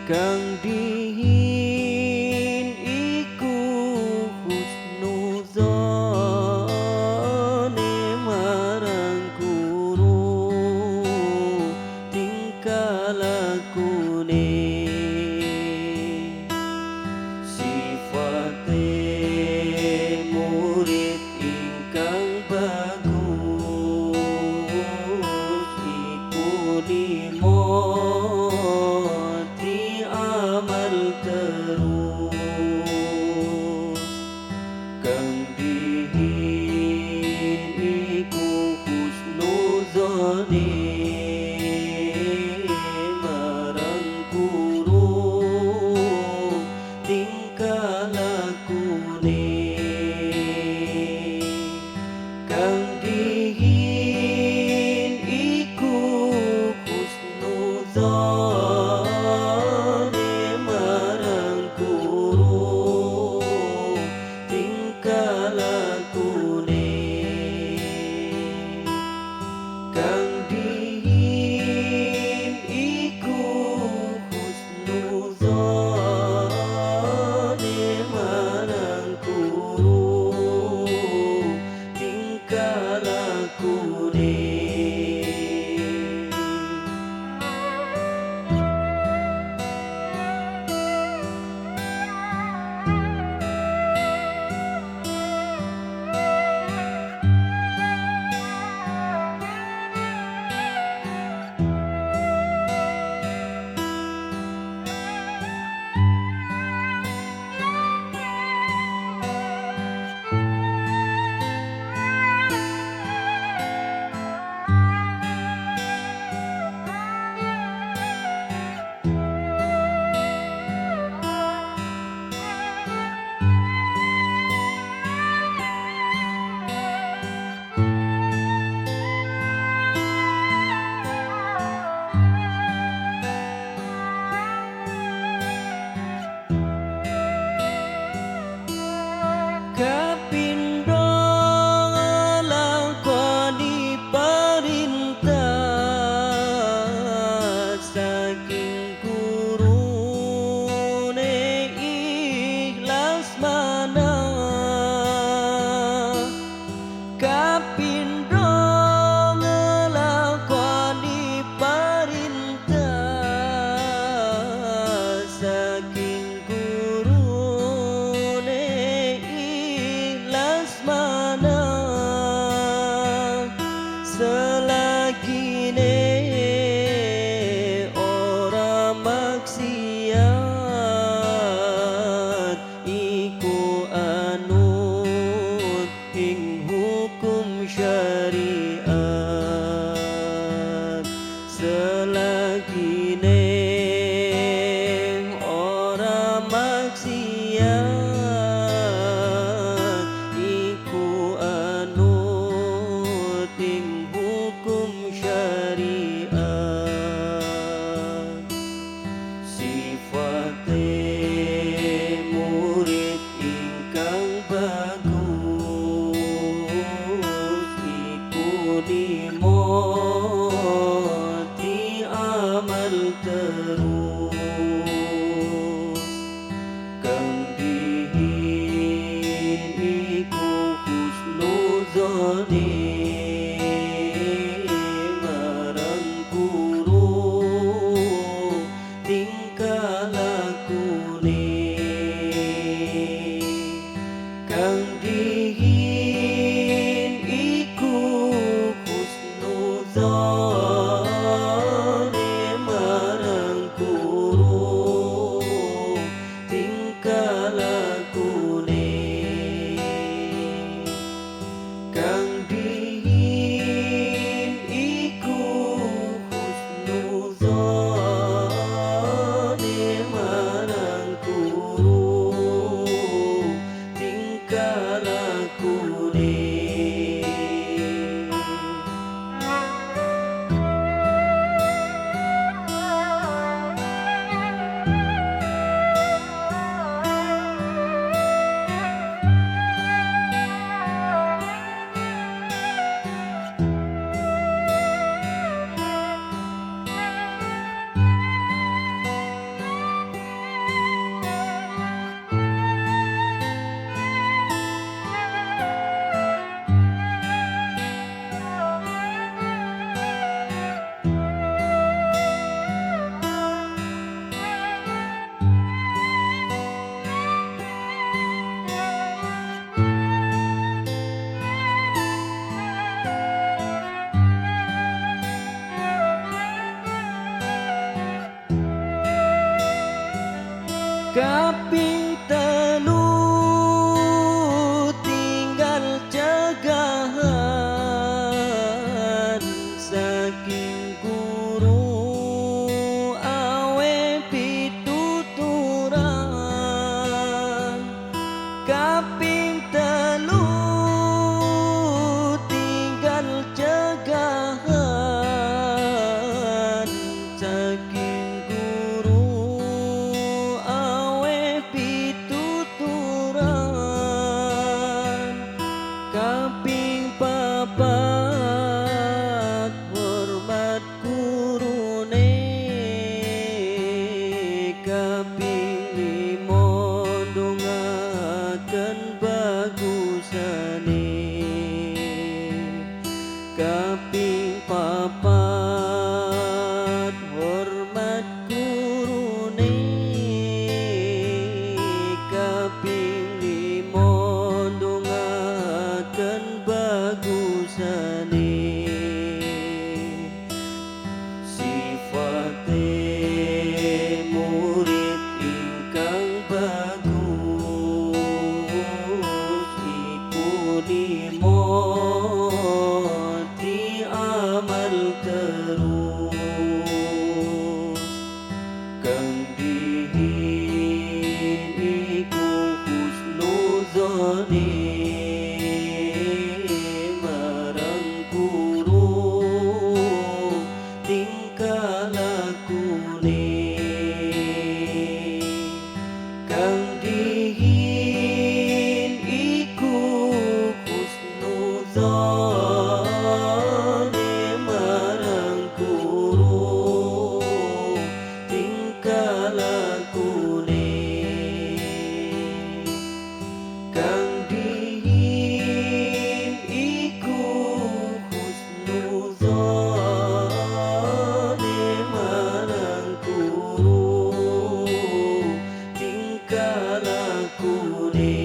kang dihin iku husnudzone marang guru tingkah lakune sifate murid ingkang bagus iku limo amal terus kang dihin iku husnudzone marang guru tingkah lakune kang dihin iku husnudzone kang dihin iku husnudzone marang guru tingkah lakune kapindho nglakoni perintah saking gurune ikhlas manah kapindho nglakoni perintah saking gurune selagine ora maksiat iku anut ing hukum syariat selagine ora maksiat iku anut ing hukum syariat Kaping telu tinggal cegahan saking guru awe pituturan. Kaping telu tinggal cegahan saking guru awe pituturan. Kaping papat hormat gurune. Kaping limo ndongaken bagusane. Kaping papat hormat gurune. Kaping limo ndongaken bagusane. Sifate murid ingkang bagus iku limo diamal terus. Kang dihin iku husnuzone marang guru tingkah lakune. Kang dihin iku husnuzone marang guru tingkah lakune. Kang dihin iku husnuzone marang guru tingkah lakune.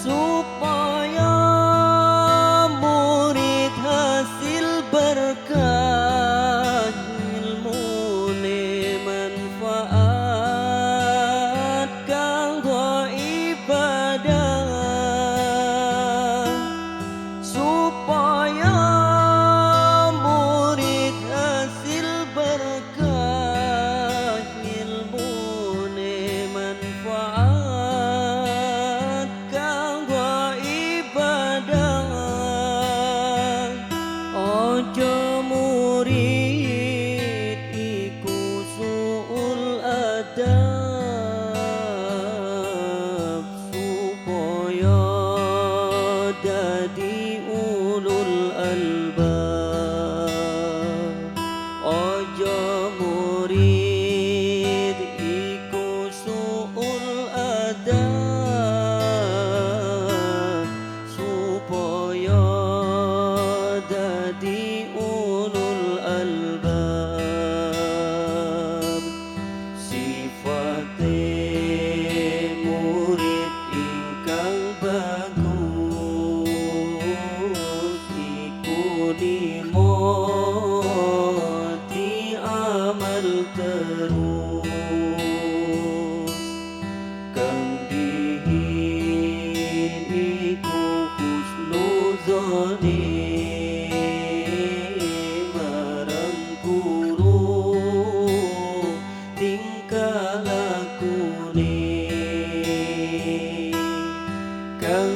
Supaya murid hasil berkah ilmune manfaat kanggo ibadah. Supaya murid hasil berkah ilmune manfaat kanggo ibadah. Ojo murid iku suul adab supaya dadi ulul albab. Ojo murid iku suul adab supaya dadi ulul albab. Sifate murid ingkang bagus iku limo diamal terus. Kang dihin iku husnuzone marang guru tingkah lakune. Kang